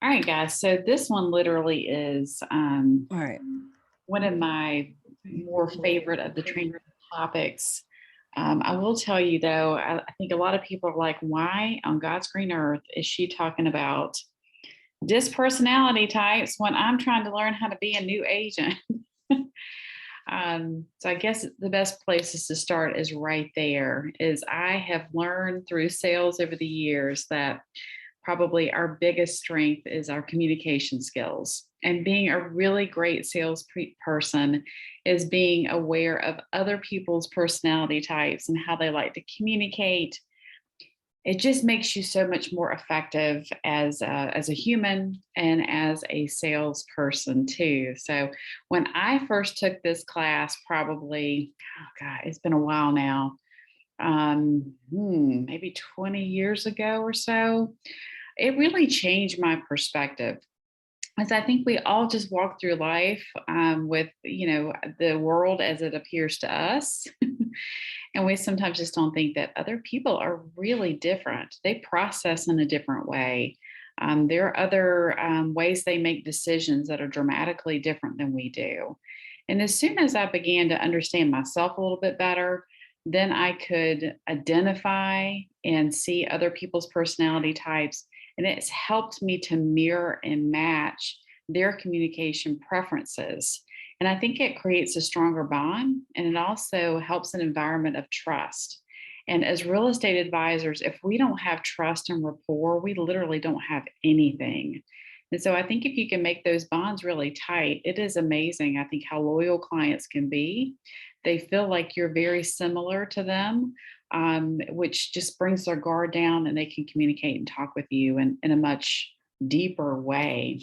All right, guys. So this one literally is All right. one of my more favorite of the training topics. I will tell you though, I think a lot of people are like, why on God's green earth is she talking about dispersonality types when I'm trying to learn how to be a new agent? So I guess the best places to start is right there. Is I have learned through sales over the years that probably our biggest strength is our communication skills. And being a really great person is being aware of other people's personality types and how they like to communicate. It just makes you so much more effective as a human and as a salesperson too. So when I first took this class, probably, oh God, it's been a while now, maybe 20 years ago or so, it really changed my perspective. As I think we all just walk through life with, the world as it appears to us. And we sometimes just don't think that other people are really different. They process in a different way. There are other ways they make decisions that are dramatically different than we do. And as soon as I began to understand myself a little bit better, then I could identify and see other people's personality types. And it's helped me to mirror and match their communication preferences. And I think it creates a stronger bond and it also helps an environment of trust. And as real estate advisors, if we don't have trust and rapport, we literally don't have anything. And so I think if you can make those bonds really tight, it is amazing. I think how loyal clients can be. They feel like you're very similar to them, which just brings their guard down and they can communicate and talk with you in a much deeper way.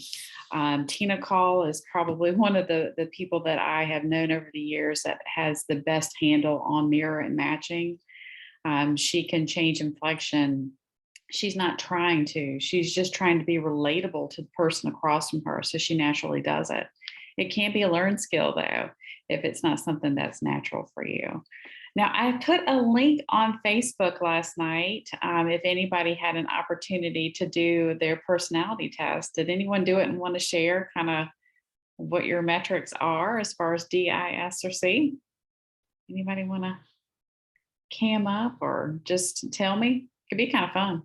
Tina Call is probably one of the people that I have known over the years that has the best handle on mirror and matching. She can change inflection. She's not trying to, she's just trying to be relatable to the person across from her. So she naturally does it. It can be a learned skill though, if it's not something that's natural for you. Now, I put a link on Facebook last night. If anybody had an opportunity to do their personality test, did anyone do it and want to share kind of what your metrics are as far as D, I, S, or C? Anybody want to cam up or just tell me? Could be kind of fun.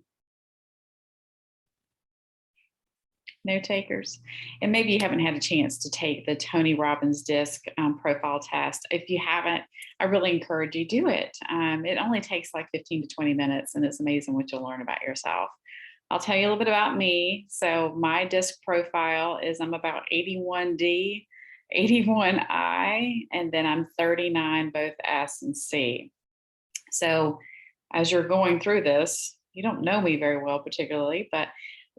No takers. And maybe you haven't had a chance to take the Tony Robbins disc profile test. If you haven't, I really encourage you do it. It only takes like 15 to 20 minutes and it's amazing what you'll learn about yourself. I'll tell you a little bit about me. So my disc profile is I'm about 81D, 81I, and then I'm 39, both S and C. So as you're going through this, you don't know me very well particularly, but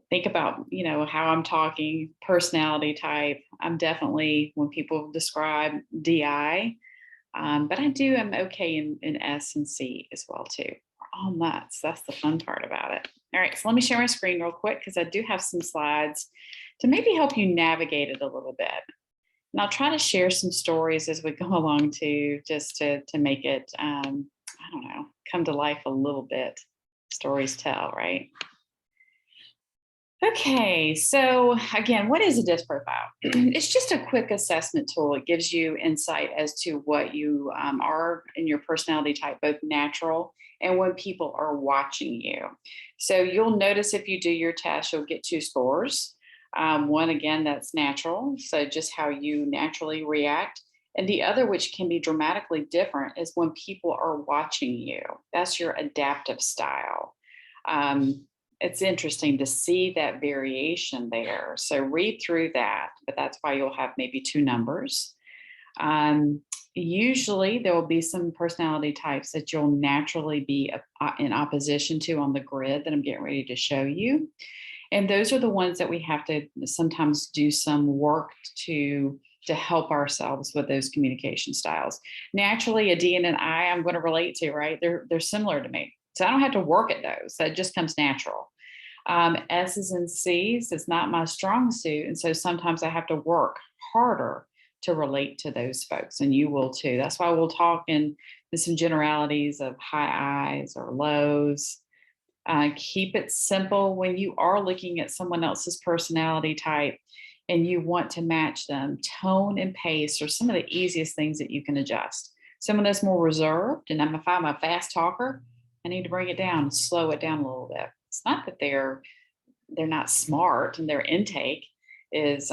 think about, how I'm talking, personality type. I'm definitely, when people describe DI, but I'm okay in S and C as well too. We're all nuts. That's the fun part about it. All right, so let me share my screen real quick because I do have some slides to maybe help you navigate it a little bit. And I'll try to share some stories as we go along too, just to make it, come to life a little bit. Stories tell, right? Okay, so again, what is a DISC profile? It's just a quick assessment tool. It gives you insight as to what you are in your personality type, both natural and when people are watching you. So you'll notice if you do your test, you'll get 2 scores. One, again, that's natural, so just how you naturally react. And the other, which can be dramatically different, is when people are watching you. That's your adaptive style. It's interesting to see that variation there. So read through that, but that's why you'll have maybe 2 numbers. Usually there will be some personality types that you'll naturally be in opposition to on the grid that I'm getting ready to show you. And those are the ones that we have to sometimes do some work to help ourselves with those communication styles. Naturally, a D and an I, I'm going to relate to, right? They're similar to me. So I don't have to work at those. That just comes natural. S's and C's is not my strong suit. And so sometimes I have to work harder to relate to those folks, and you will too. That's why we'll talk in some generalities of high I's or lows. Keep it simple when you are looking at someone else's personality type and you want to match them. Tone and pace are some of the easiest things that you can adjust. Someone that's more reserved, and if I'm a fast talker, I need to bring it down and slow it down a little bit. It's not that they're not smart and their intake is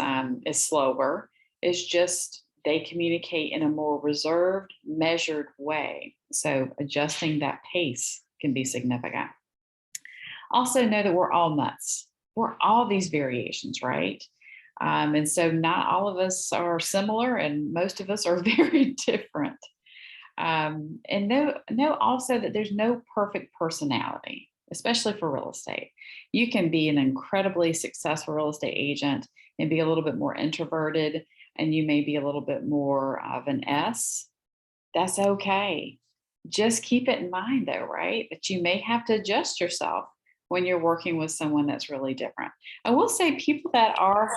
slower. It's just they communicate in a more reserved, measured way. So adjusting that pace can be significant. Also know that we're all nuts. We're all these variations, right? And so not all of us are similar, and most of us are very different. And know also that there's no perfect personality, especially for real estate. You can be an incredibly successful real estate agent and be a little bit more introverted, and you may be a little bit more of an S. That's okay. Just keep it in mind, though, right? That you may have to adjust yourself when you're working with someone that's really different. I will say people that are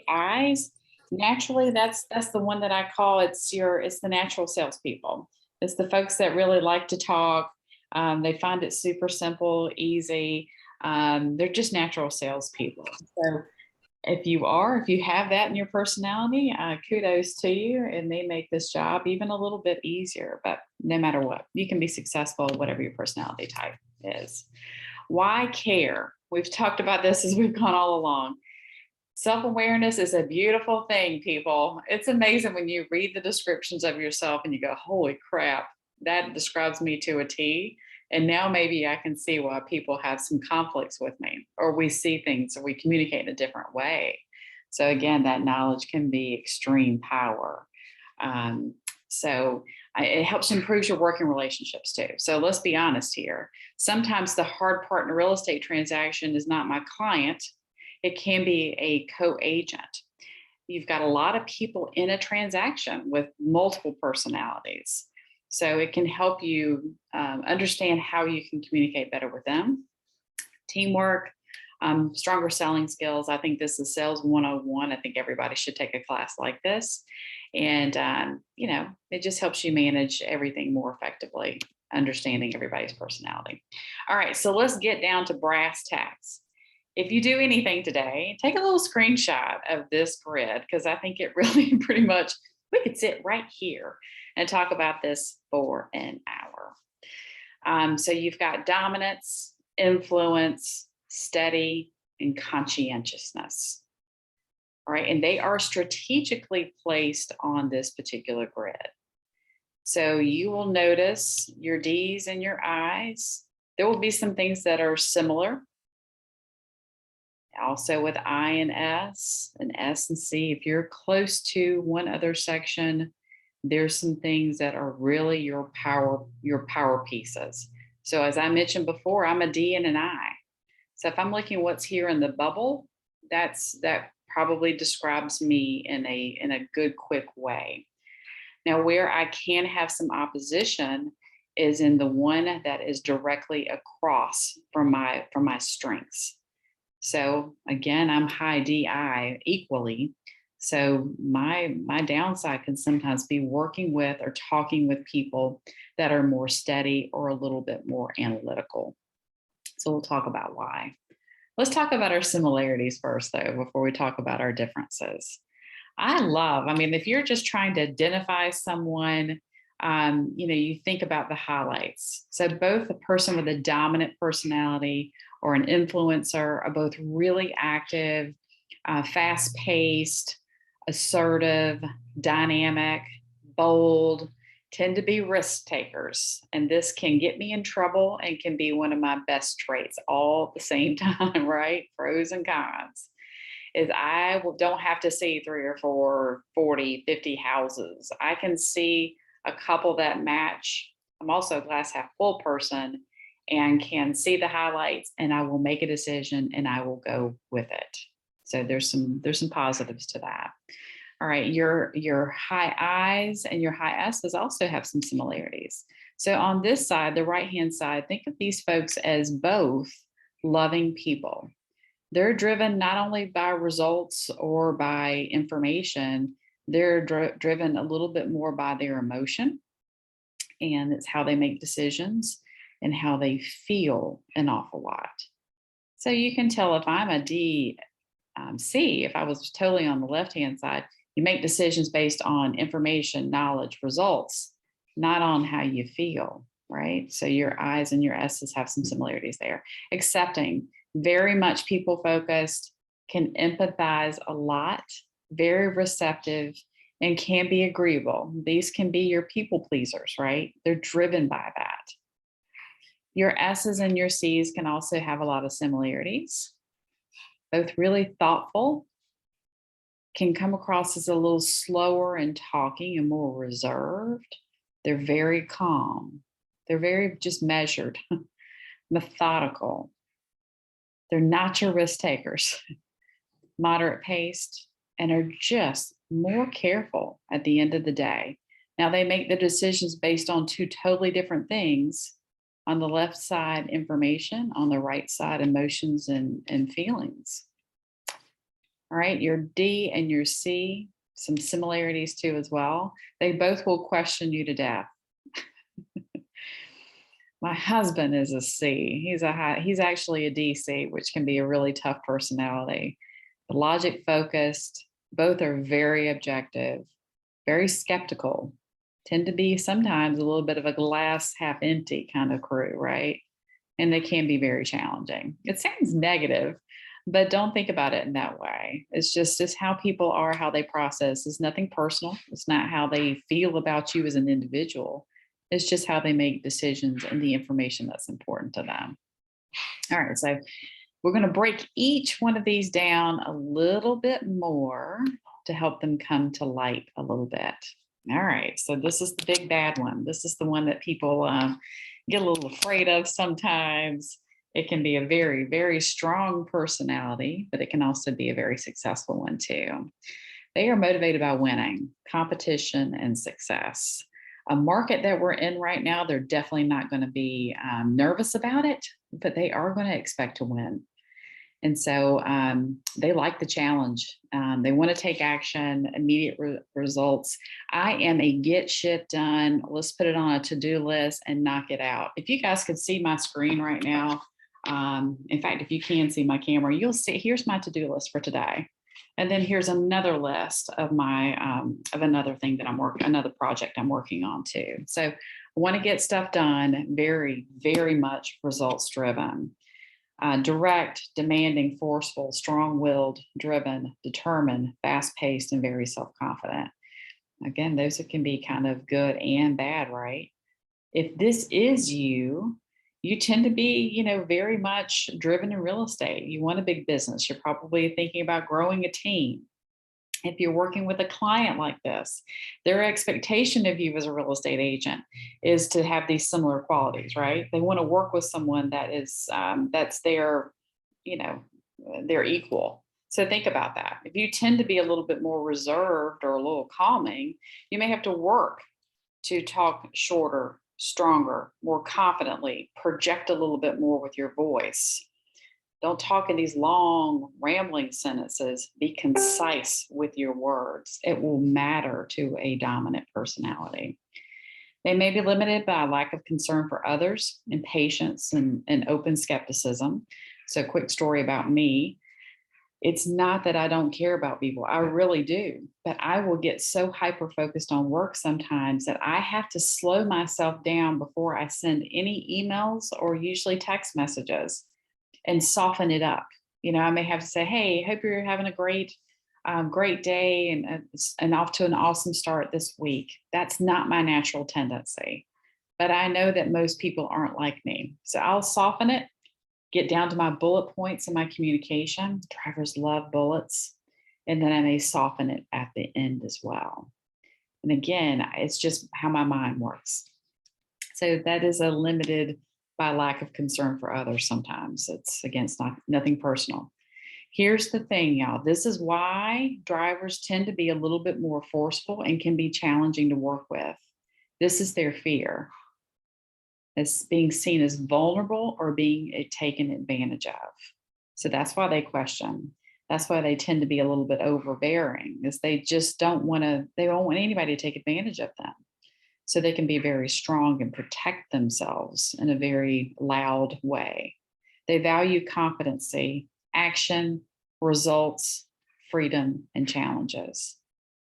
eyes, naturally, that's the one that I call it's the natural salespeople. It's the folks that really like to talk. They find it super simple, easy. They're just natural salespeople. So if you have that in your personality, kudos to you, and they make this job even a little bit easier. But no matter what, you can be successful, whatever your personality type is. Why care? We've talked about this as we've gone all along. Self-awareness is a beautiful thing, people. It's amazing when you read the descriptions of yourself and you go, holy crap, that describes me to a T. And now maybe I can see why people have some conflicts with me, or we see things, or we communicate in a different way. So again, that knowledge can be extreme power. So it helps improve your working relationships too. So let's be honest here. Sometimes the hard part in a real estate transaction is not my client. It can be a co-agent. You've got a lot of people in a transaction with multiple personalities. So it can help you understand how you can communicate better with them. Teamwork, stronger selling skills. I think this is sales 101. I think everybody should take a class like this. And, it just helps you manage everything more effectively, understanding everybody's personality. All right, so let's get down to brass tacks. If you do anything today, take a little screenshot of this grid, because I think it really pretty much, we could sit right here and talk about this for an hour. So you've got dominance, influence, steady, and conscientiousness. All right, and they are strategically placed on this particular grid. So you will notice your D's and your I's. There will be some things that are similar. Also with I and S and C, if you're close to one other section, there's some things that are really your power pieces. So as I mentioned before, I'm a D and an I. So if I'm looking what's here in the bubble, that probably describes me in a good, quick way. Now, where I can have some opposition is in the one that is directly across from my strengths. So again, I'm high DI equally. So my downside can sometimes be working with or talking with people that are more steady or a little bit more analytical. So we'll talk about why. Let's talk about our similarities first, though, before we talk about our differences. If you're just trying to identify someone, you think about the highlights. So both a person with a dominant personality or an influencer are both really active, fast-paced, assertive, dynamic, bold, tend to be risk takers. And this can get me in trouble and can be one of my best traits all at the same time, right? Pros and cons. Is I don't have to see 3 or 4, 40, 50 houses. I can see a couple that match. I'm also a glass half full person and can see the highlights, and I will make a decision and I will go with it. So there's some positives to that. All right, your high I's and your high S's also have some similarities. So on this side, the right-hand side, think of these folks as both loving people. They're driven not only by results or by information, they're driven a little bit more by their emotion, and it's how they make decisions. and how they feel an awful lot. So you can tell if I'm a D, C, if I was totally on the left-hand side, you make decisions based on information, knowledge, results, not on how you feel, right? So your I's and your S's have some similarities there. Accepting, very much people focused, can empathize a lot, very receptive, and can be agreeable. These can be your people pleasers, right? They're driven by that. Your S's and your C's can also have a lot of similarities, both really thoughtful, can come across as a little slower in talking and more reserved. They're very calm. They're very just measured, methodical. They're not your risk takers, moderate paced, and are just more careful at the end of the day. Now, they make the decisions based on two totally different things. On the left side, information, on the right side, emotions and feelings. All right, your D and your C, some similarities too as well. They both will question you to death. My husband is a C. He's actually a DC, which can be a really tough personality. Logic focused, both are very objective, very skeptical, tend to be sometimes a little bit of a glass half empty kind of crew, right? And they can be very challenging. It sounds negative, but don't think about it in that way. It's how people are, how they process. It's nothing personal. It's not how they feel about you as an individual. It's just how they make decisions and the information that's important to them. All right, so we're going to break each one of these down a little bit more to help them come to light a little bit. All right, so this is the big bad one. This is the one that people get a little afraid of sometimes. It can be a very, very strong personality, but it can also be a very successful one too. They are motivated by winning, competition, and success. A market that we're in right now, they're definitely not going to be nervous about it, but they are going to expect to win. And so they like the challenge. They want to take action, immediate results. I am a get shit done. Let's put it on a to-do list and knock it out. If you guys could see my screen right now, in fact, if you can see my camera, you'll see, here's my to-do list for today. And then here's another list of my, of another thing that another project I'm working on too. So I want to get stuff done, very, very much results driven. Direct, demanding, forceful, strong-willed, driven, determined, fast-paced, and very self-confident. Again, those can be kind of good and bad, right? If this is you, you tend to be, very much driven in real estate. You want a big business. You're probably thinking about growing a team. If you're working with a client like this, their expectation of you as a real estate agent is to have these similar qualities, right? They want to work with someone that is that's their equal. So think about that. If you tend to be a little bit more reserved or a little calming, you may have to work to talk shorter, stronger, more confidently, project a little bit more with your voice. Don't talk in these long, rambling sentences. Be concise with your words. It will matter to a dominant personality. They may be limited by a lack of concern for others, impatience, and open skepticism. So, quick story about me. It's not that I don't care about people. I really do. But I will get so hyper-focused on work sometimes that I have to slow myself down before I send any emails or usually text messages, and soften it up. I may have to say, hey, hope you're having a great day and off to an awesome start this week. That's not my natural tendency, but I know that most people aren't like me. So I'll soften it, get down to my bullet points in my communication. Drivers love bullets. And then I may soften it at the end as well. And again, it's just how my mind works. So that is a limited by lack of concern for others sometimes. It's against nothing personal. Here's the thing, y'all. This is why drivers tend to be a little bit more forceful and can be challenging to work with. This is their fear. As being seen as vulnerable or being taken advantage of. So that's why they question. That's why they tend to be a little bit overbearing, is they just don't want anybody to take advantage of them. so they can be very strong and protect themselves in a very loud way. They value competency, action, results, freedom, and challenges.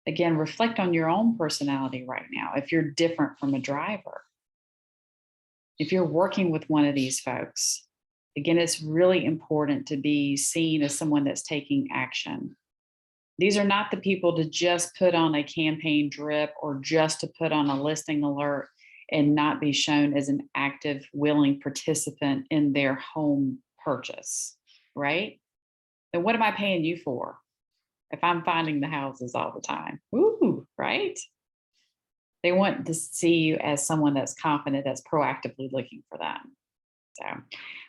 Again, reflect on your own personality right now. If you're different from a driver, if you're working with one of these folks, again, it's really important to be seen as someone that's taking action. These are not the people to just put on a campaign drip or just to put on a listing alert and not be shown as an active, willing participant in their home purchase, right? Then what am I paying you for if I'm finding the houses all the time? Ooh, right? They want to see you as someone that's confident, that's proactively looking for them. So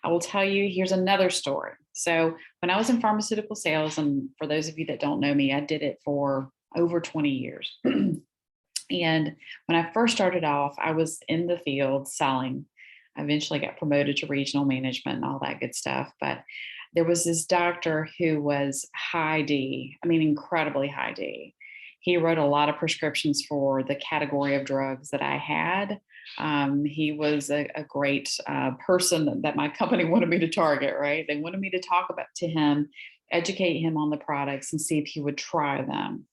I will tell you, here's another story. So when I was in pharmaceutical sales, and for those of you that don't know me, I did it for over 20 years. And when I first started off, I was in the field selling. I eventually got promoted to regional management and all that good stuff. But there was this doctor who was high D, I mean, incredibly high D. He wrote a lot of prescriptions for the category of drugs that I had. He was a great person that my company wanted me to target, right? They wanted me to talk about to him, educate him on the products and see if he would try them.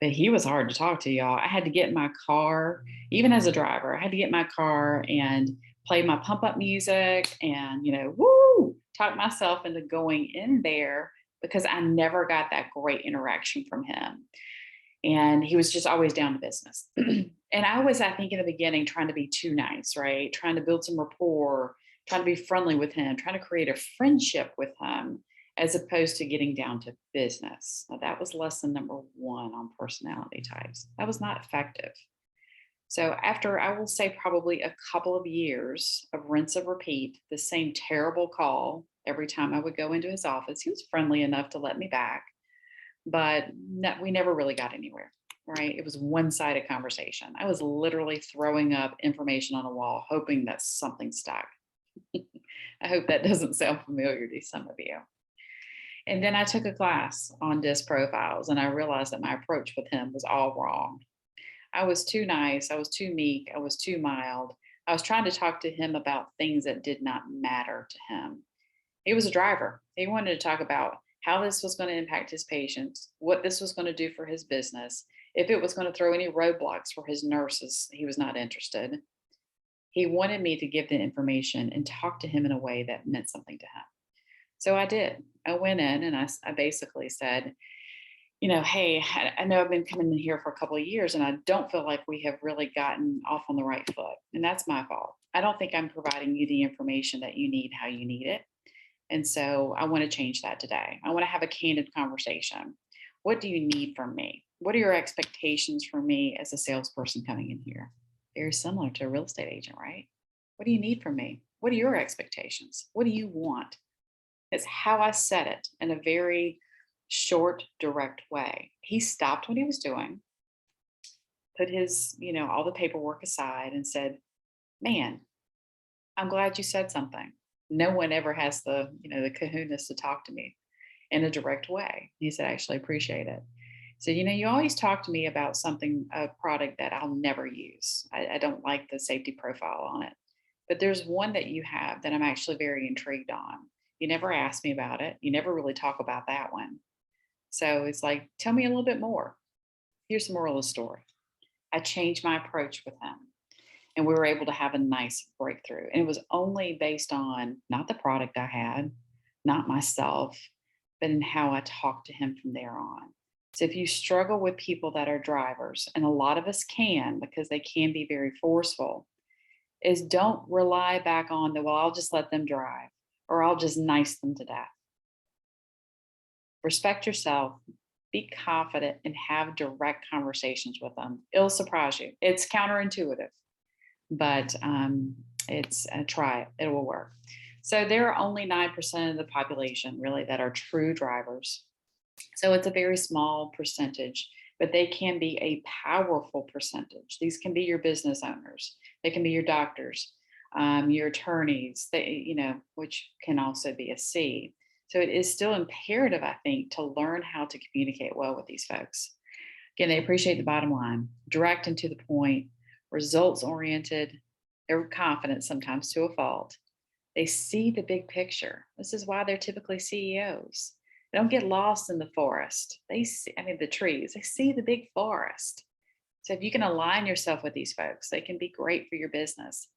But he was hard to talk to, y'all. I had to get in my car, even as a driver, I had to get in my car and play my pump up music and, woo, talk myself into going in there because I never got that great interaction from him. And he was just always down to business. And I was, I think, in the beginning, trying to be too nice, right? Trying to build some rapport, trying to be friendly with him, trying to create a friendship with him, as opposed to getting down to business. Now, that was lesson number one on personality types. That was not effective. So after, I will say, probably a couple of years of rinse and repeat, the same terrible call every time I would go into his office, he was friendly enough to let me back, but we never really got anywhere, right? It was one-sided conversation. I was literally throwing up information on a wall, hoping that something stuck. I hope that doesn't sound familiar to some of you. And then I took a class on disc profiles, and I realized that my approach with him was all wrong. I was too nice. I was too meek. I was too mild. I was trying to talk to him about things that did not matter to him. He was a driver. He wanted to talk about how this was going to impact his patients, what this was going to do for his business, if it was going to throw any roadblocks for his nurses. He was not interested. He wanted me to give the information and talk to him in a way that meant something to him. So I did. I went in and I basically said, hey, I know I've been coming in here for a couple of years and I don't feel like we have really gotten off on the right foot. And that's my fault. I don't think I'm providing you the information that you need, how you need it. And so I want to change that today. I want to have a candid conversation. What do you need from me? What are your expectations for me as a salesperson coming in here? Very similar to a real estate agent, right? What do you need from me? What are your expectations? What do you want? It's how I said it in a very short, direct way. He stopped what he was doing, put his, all the paperwork aside and said, man, I'm glad you said something. No one ever has the kahunas to talk to me in a direct way. He said, I actually appreciate it. So, you always talk to me about something, a product that I'll never use. I don't like the safety profile on it. But there's one that you have that I'm actually very intrigued on. You never asked me about it. You never really talk about that one. So it's like, tell me a little bit more. Here's the moral of the story. I changed my approach with him and we were able to have a nice breakthrough. And it was only based on not the product I had, not myself, but in how I talked to him from there on. So if you struggle with people that are drivers, and a lot of us can because they can be very forceful, is don't rely back on the, well, I'll just let them drive or I'll just nice them to death. Respect yourself, be confident, and have direct conversations with them. It'll surprise you. It's counterintuitive, but it's try it. It will work. So there are only 9% of the population really that are true drivers. So it's a very small percentage, but they can be a powerful percentage. These can be your business owners. They can be your doctors, your attorneys, which can also be a C. So it is still imperative, I think, to learn how to communicate well with these folks. Again, they appreciate the bottom line, direct and to the point, results oriented, they're confident sometimes to a fault. They see the big picture. This is why they're typically CEOs. They don't get lost in the forest. They see, I mean, the trees, they see the big forest. So if you can align yourself with these folks, they can be great for your business.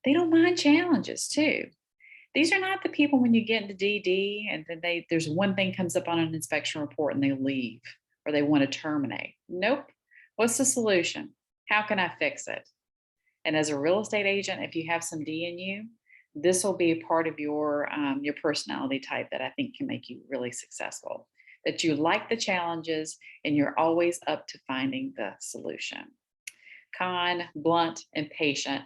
They don't mind challenges too. These are not the people when you get into DD and then there's one thing comes up on an inspection report and they leave or they want to terminate. Nope. What's the solution? How can I fix it? And as a real estate agent, if you have some D in you, this will be a part of your personality type that I think can make you really successful. That you like the challenges and you're always up to finding the solution. Kind, blunt, and patient,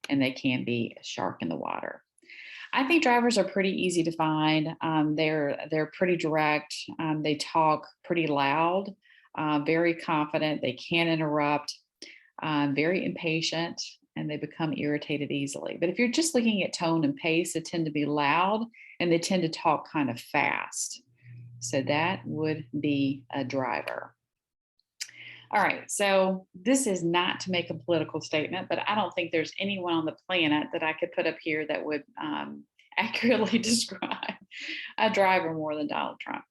and they can be a shark in the water. I think drivers are pretty easy to find. They're pretty direct. They talk pretty loud, very confident. They can interrupt. Very impatient, and they become irritated easily. But if you're just looking at tone and pace, they tend to be loud and they tend to talk kind of fast. So that would be a driver. All right, so this is not to make a political statement, but I don't think there's anyone on the planet that I could put up here that would accurately describe a driver more than Donald Trump.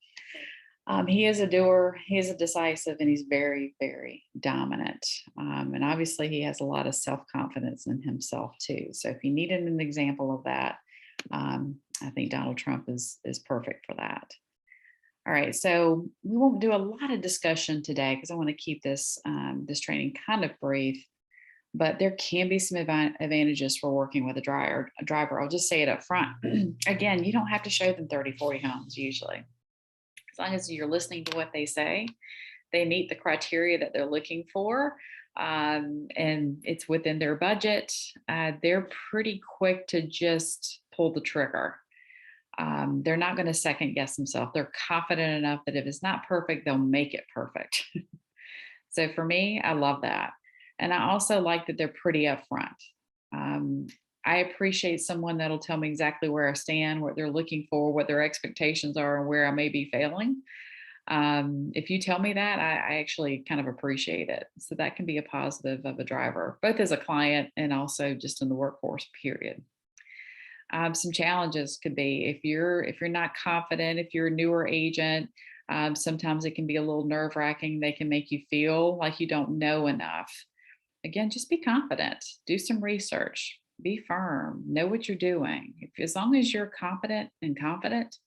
He is a doer, he is a decisive, and he's very, very dominant. And obviously, he has a lot of self-confidence in himself too. So if you needed an example of that, I think Donald Trump is perfect for that. All right, so we won't do a lot of discussion today because I want to keep this this training kind of brief. But there can be some advantages for working with a driver. I'll just say it up front. Again, you don't have to show them 30, 40 homes usually. As long as you're listening to what they say, they meet the criteria that they're looking for, and it's within their budget. They're pretty quick to just pull the trigger. They're not going to second guess themselves. They're confident enough that if it's not perfect, they'll make it perfect. So for me, I love that. And I also like that they're pretty upfront. I appreciate someone that'll tell me exactly where I stand, what they're looking for, what their expectations are, and where I may be failing. If you tell me that, I actually kind of appreciate it. So that can be a positive of a driver, both as a client and also just in the workforce period. Some challenges could be if you're not confident, if you're a newer agent, sometimes it can be a little nerve wracking. They can make you feel like you don't know enough. Again, just be confident, do some research, be firm, know what you're doing. As long as you're competent and confident,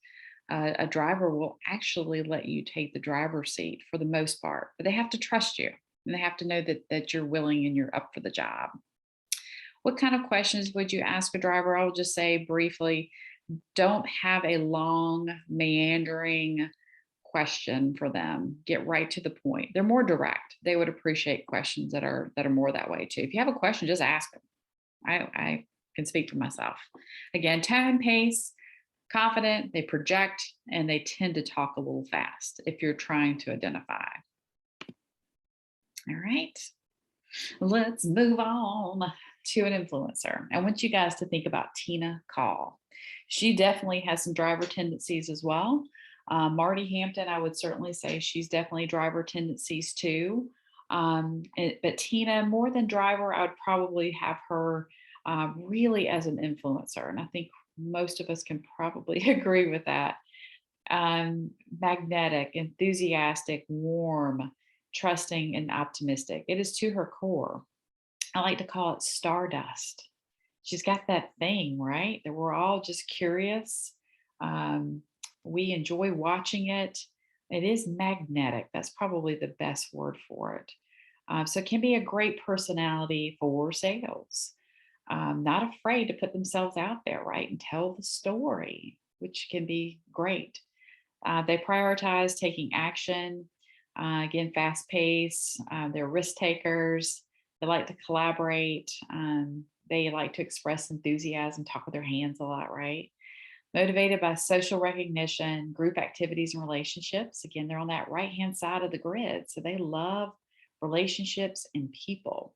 a driver will actually let you take the driver's seat for the most part, but they have to trust you and they have to know that you're willing and you're up for the job. What kind of questions would you ask a driver? I'll just say briefly, don't have a long, meandering question for them. Get right to the point. They're more direct. They would appreciate questions that are more that way too. If you have a question, just ask them. I can speak for myself. Again, tone, pace, confident, they project, and they tend to talk a little fast if you're trying to identify. All right, let's move on to an influencer. I want you guys to think about Tina Call. She definitely has some driver tendencies as well. Marty Hampton, I would certainly say she's definitely driver tendencies too. But Tina, more than driver, I would probably have her really as an influencer. And I think most of us can probably agree with that. Magnetic, enthusiastic, warm, trusting, and optimistic. It is to her core. I like to call it stardust. She's got that thing, right? That we're all just curious. We enjoy watching it. It is magnetic. That's probably the best word for it. So it can be a great personality for sales. Not afraid to put themselves out there, right? And tell the story, which can be great. They prioritize taking action. Again, fast pace. They're risk takers. They like to collaborate. They like to express enthusiasm, talk with their hands a lot, right? Motivated by social recognition, group activities, and relationships. Again, they're on that right-hand side of the grid. So they love relationships and people.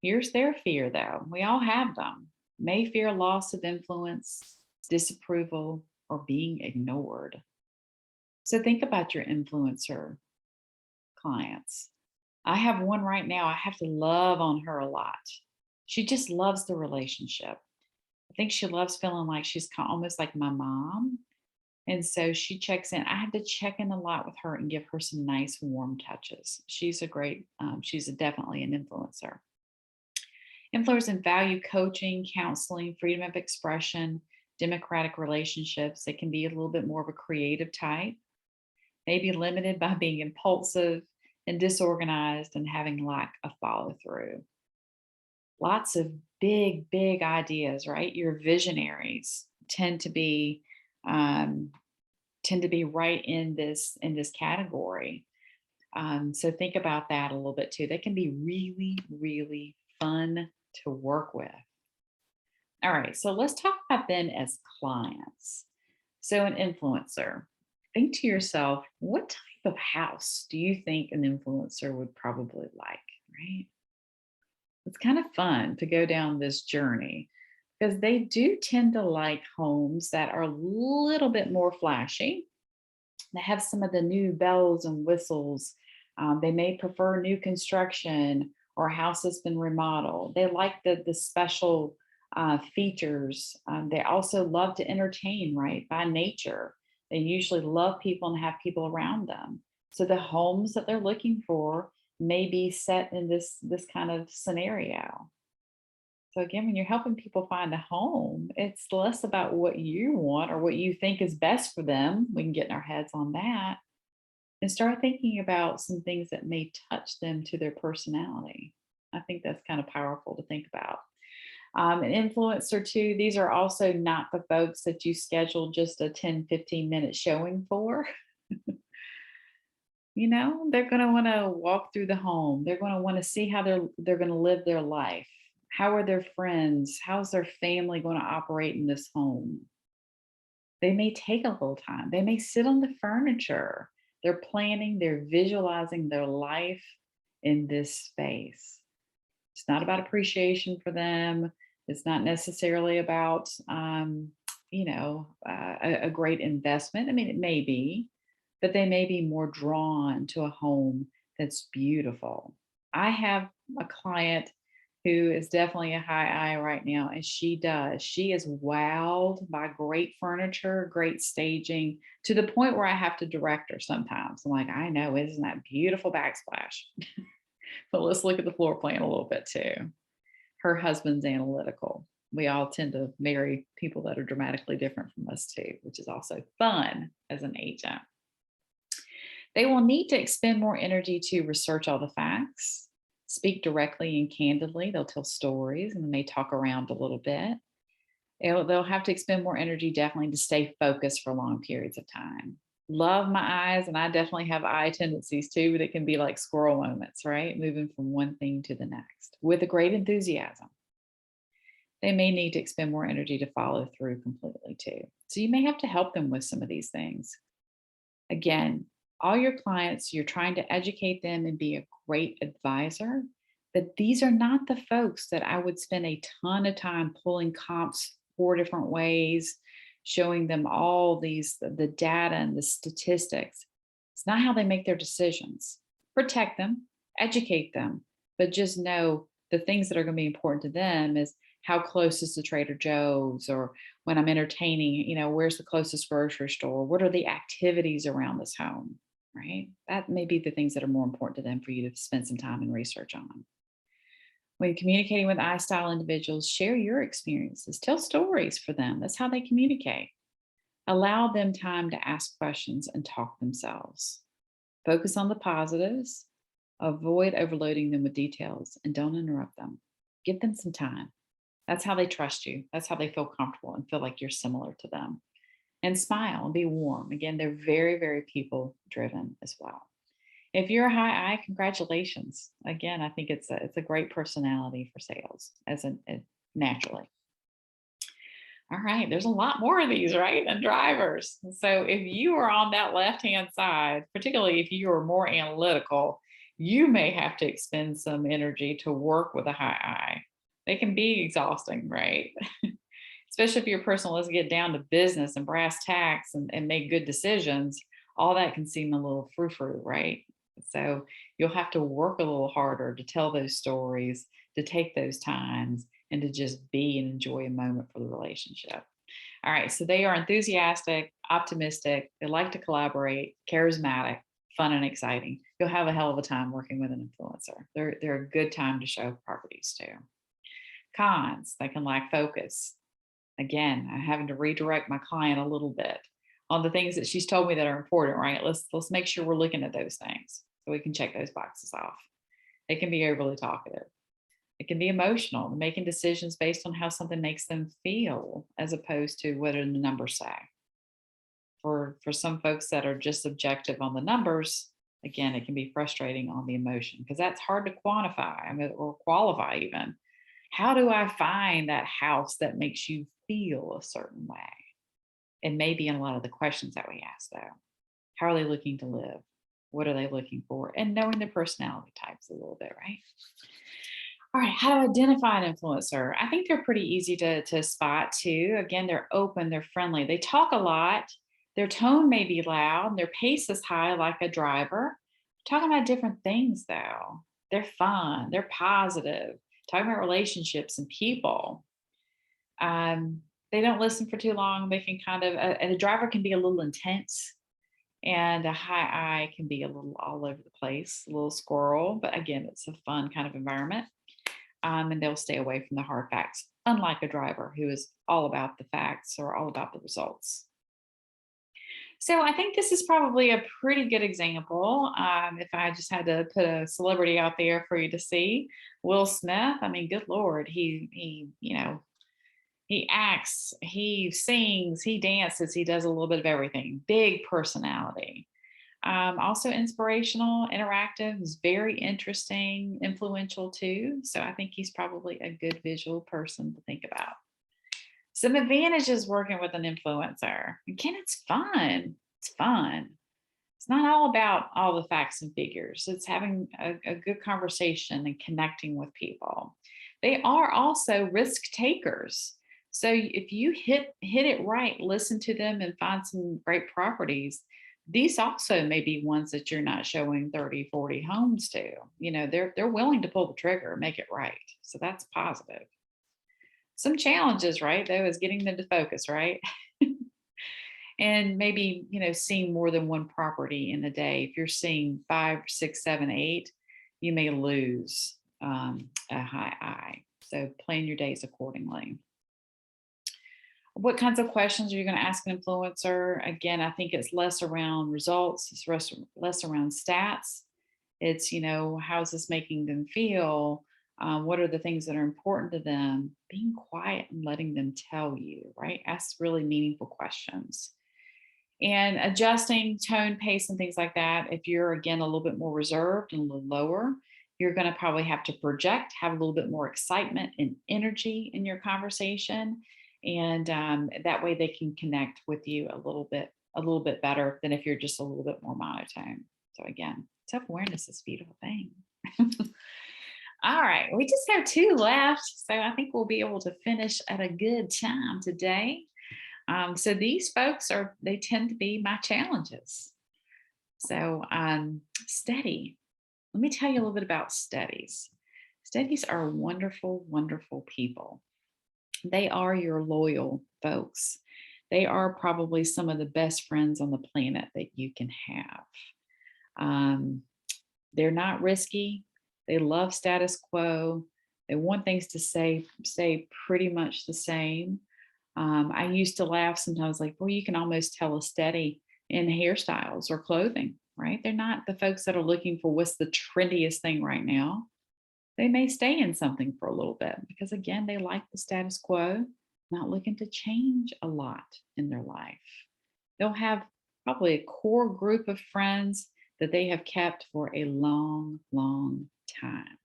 Here's their fear, though. We all have them. May fear loss of influence, disapproval, or being ignored. So think about your influencer clients. I have one right now. I have to love on her a lot. She just loves the relationship. I think she loves feeling like she's almost like my mom. And so she checks in. I have to check in a lot with her and give her some nice warm touches. She's a great, definitely an influencer. Influencers value coaching, counseling, freedom of expression, democratic relationships. They can be a little bit more of a creative type, maybe limited by being impulsive and disorganized and having lack of follow through. Lots of big, big ideas, right? Your visionaries um, tend to be right in this category. So think about that a little bit too. They can be really, really fun to work with. All right, so let's talk about then as clients. So, an influencer, think to yourself, what type of house do you think an influencer would probably like, right? It's kind of fun to go down this journey because they do tend to like homes that are a little bit more flashy. They have some of the new bells and whistles. They may prefer new construction or a house that's been remodeled. They like the special features. They also love to entertain, right? By nature, they usually love people and have people around them. So the homes that they're looking for may be set in this kind of scenario. So again, when you're helping people find a home, it's less about what you want or what you think is best for them. We can get in our heads on that and start thinking about some things that may touch them to their personality. I think that's kind of powerful to think about. An influencer too, these are also not the folks that you schedule just a 10-15 minute showing for. They're going to want to walk through the home. They're going to want to see how they're going to live their life. How are their friends? How's their family going to operate in this home? They may take a little time. They may sit on the furniture. They're planning, they're visualizing their life in this space. It's not about appreciation for them. It's not necessarily about, a great investment. I mean, it may be, but they may be more drawn to a home that's beautiful. I have a client who is definitely a high eye right now, and she is wowed by great furniture, great staging, to the point where I have to direct her sometimes. I'm like, I know, isn't that beautiful backsplash? But let's look at the floor plan a little bit too. Her husband's analytical. We all tend to marry people that are dramatically different from us too, which is also fun as an agent. They will need to expend more energy to research all the facts, speak directly and candidly. They'll tell stories and then they talk around a little bit. They'll have to expend more energy definitely to stay focused for long periods of time. Love my eyes, and I definitely have eye tendencies too, but it can be like squirrel moments, right? Moving from one thing to the next with a great enthusiasm. They may need to expend more energy to follow through completely too. So you may have to help them with some of these things. Again, all your clients, you're trying to educate them and be a great advisor, but these are not the folks that I would spend a ton of time pulling comps 4 different ways, showing them all the data and the statistics. It's not how they make their decisions. Protect them, educate them, but just know the things that are going to be important to them is how close is the Trader Joe's, or when I'm entertaining, where's the closest grocery store? What are the activities around this home? Right? That may be the things that are more important to them for you to spend some time and research on. When communicating with I-style individuals, share your experiences, tell stories for them. That's how they communicate. Allow them time to ask questions and talk themselves. Focus on the positives, avoid overloading them with details, and don't interrupt them. Give them some time. That's how they trust you. That's how they feel comfortable and feel like you're similar to them. And smile and be warm. Again, they're very, very people driven as well. If you're a high I, congratulations. Again, I think it's a great personality for sales naturally. All right, there's a lot more of these, right? And drivers. So if you are on that left-hand side, particularly if you are more analytical, you may have to expend some energy to work with a high I. They can be exhausting, right? Especially if your person wants to get down to business and brass tacks and make good decisions. All that can seem a little frou-frou, right? So you'll have to work a little harder to tell those stories, to take those times, and to just be and enjoy a moment for the relationship. All right. So they are enthusiastic, optimistic, they like to collaborate, charismatic, fun, and exciting. You'll have a hell of a time working with an influencer. They're a good time to show properties too. Cons, they can lack focus. Again, I'm having to redirect my client a little bit on the things that she's told me that are important, right? Let's make sure we're looking at those things so we can check those boxes off. They can be overly talkative. It can be emotional, making decisions based on how something makes them feel as opposed to what do the numbers say. For some folks that are just subjective on the numbers, again, it can be frustrating on the emotion because that's hard to quantify, I mean, or qualify even. How do I find that house that makes you feel a certain way? It may be in a lot of the questions that we ask, though. How are they looking to live? What are they looking for? And knowing their personality types a little bit, right? All right, how to identify an influencer? I think they're pretty easy to spot too. Again, they're open, they're friendly, they talk a lot. Their tone may be loud, their pace is high, like a driver. Talking about different things though. They're fun, they're positive, talking about relationships and people. Um, they don't listen for too long. They can kind of, and a driver can be a little intense, and a high eye can be a little all over the place, a little squirrel. But again, it's a fun kind of environment. And they'll stay away from the hard facts, unlike a driver who is all about the facts or all about the results. So I think this is probably a pretty good example. If I just had to put a celebrity out there for you to see, Will Smith. I mean, good Lord, he acts, he sings, he dances, he does a little bit of everything. Big personality. Also inspirational, interactive, is very interesting, influential too. So I think he's probably a good visual person to think about. Some advantages working with an influencer. Again, it's fun. It's fun. It's not all about all the facts and figures. It's having a good conversation and connecting with people. They are also risk takers. So if you hit it right, listen to them and find some great properties, these also may be ones that you're not showing 30, 40 homes to. They're willing to pull the trigger, make it right. So that's positive. Some challenges, right, though, is getting them to focus, right? And maybe, seeing more than one property in a day. If you're seeing 5, 6, 7, 8, you may lose a high eye. So plan your days accordingly. What kinds of questions are you going to ask an influencer? Again, I think it's less around results, it's less around stats. It's, how's this making them feel? What are the things that are important to them? Being quiet and letting them tell you, right? Ask really meaningful questions. And adjusting tone, pace, and things like that. If you're, again, a little bit more reserved and a little lower, you're going to probably have to project, have a little bit more excitement and energy in your conversation. And that way they can connect with you a little bit better than if you're just a little bit more monotone. So again, self-awareness is a beautiful thing. All right, we just have 2 left. So I think we'll be able to finish at a good time today. So these folks they tend to be my challenges. So steady. Let me tell you a little bit about steadies. Steadies are wonderful, wonderful people. They are your loyal folks. They are probably some of the best friends on the planet that you can have. They're not risky. They love status quo. They want things to stay pretty much the same. I used to laugh sometimes, like, well, you can almost tell a steady in hairstyles or clothing, right? They're not the folks that are looking for what's the trendiest thing right now. They may stay in something for a little bit because, again, they like the status quo, not looking to change a lot in their life. They'll have probably a core group of friends that they have kept for a long, long time.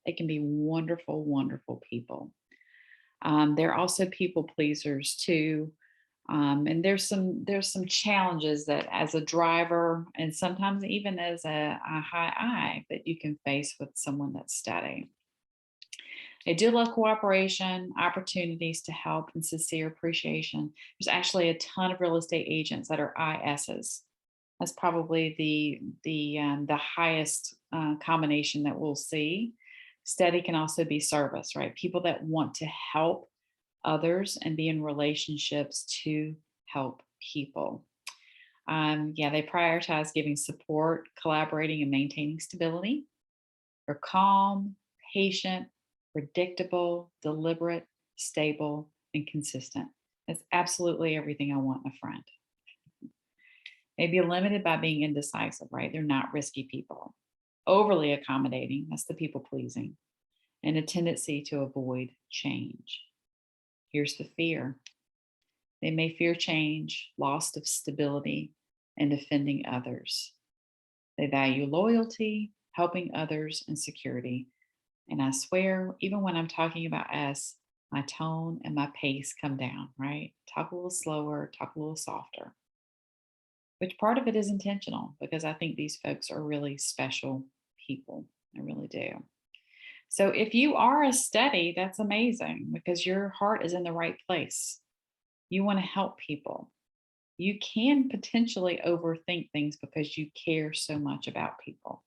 They can be wonderful, wonderful people. They're also people pleasers too. And there's some challenges that as a driver and sometimes even as a high eye that you can face with someone that's steady. They do love cooperation, opportunities to help, and sincere appreciation. There's actually a ton of real estate agents that are ISs. That's probably the highest combination that we'll see. Steady can also be service, right? People that want to help others and be in relationships to help people. Yeah, they prioritize giving support, collaborating, and maintaining stability. They're calm, patient, predictable, deliberate, stable, and consistent. That's absolutely everything I want in a friend. Maybe limited by being indecisive, right? They're not risky people. Overly accommodating, that's the people pleasing, and a tendency to avoid change. Here's the fear: they may fear change, loss of stability, and offending others. They value loyalty, helping others, and security. And I swear, even when I'm talking about us, my tone and my pace come down, right? Talk a little slower, talk a little softer, which part of it is intentional because I think these folks are really special people. I really do. So if you are a steady, that's amazing because your heart is in the right place. You want to help people. You can potentially overthink things because you care so much about people.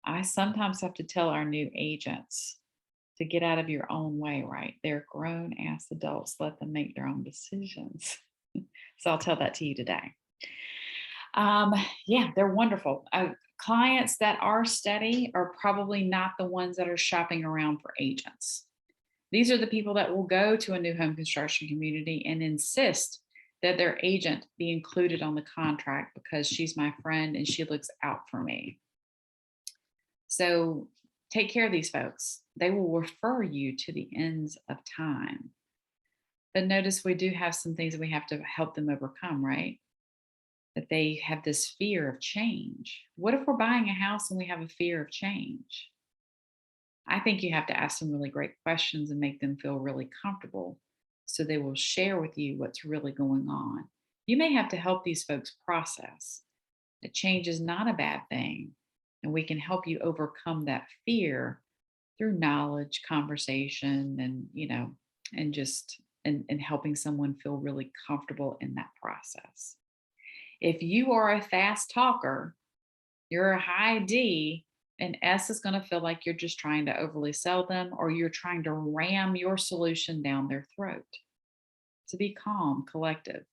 I sometimes have to tell our new agents to get out of your own way, right? They're grown ass adults. Let them make their own decisions. So I'll tell that to you today. Yeah, they're wonderful. Clients that are steady are probably not the ones that are shopping around for agents. These are the people that will go to a new home construction community and insist that their agent be included on the contract because she's my friend and she looks out for me. So take care of these folks. They will refer you to the ends of time. But notice we do have some things that we have to help them overcome, right? That they have this fear of change. What if we're buying a house and we have a fear of change? I think you have to ask some really great questions and make them feel really comfortable so they will share with you what's really going on. You may have to help these folks process that change is not a bad thing, and we can help you overcome that fear through knowledge, conversation, and and just and helping someone feel really comfortable in that process. If you are a fast talker, you're a high D, an S is going to feel like you're just trying to overly sell them or you're trying to ram your solution down their throat. To be calm, collective.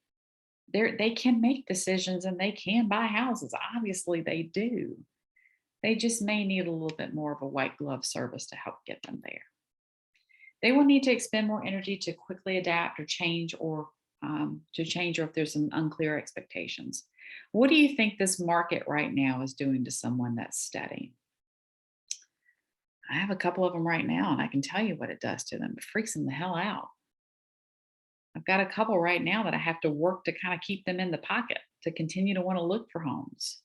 They can make decisions and they can buy houses. Obviously, they do. They just may need a little bit more of a white glove service to help get them there. They will need to expend more energy to quickly adapt or change or if there's some unclear expectations. What do you think this market right now is doing to someone that's steady? I have a couple of them right now, and I can tell you what it does to them. It freaks them the hell out. I've got a couple right now that I have to work to kind of keep them in the pocket to continue to want to look for homes.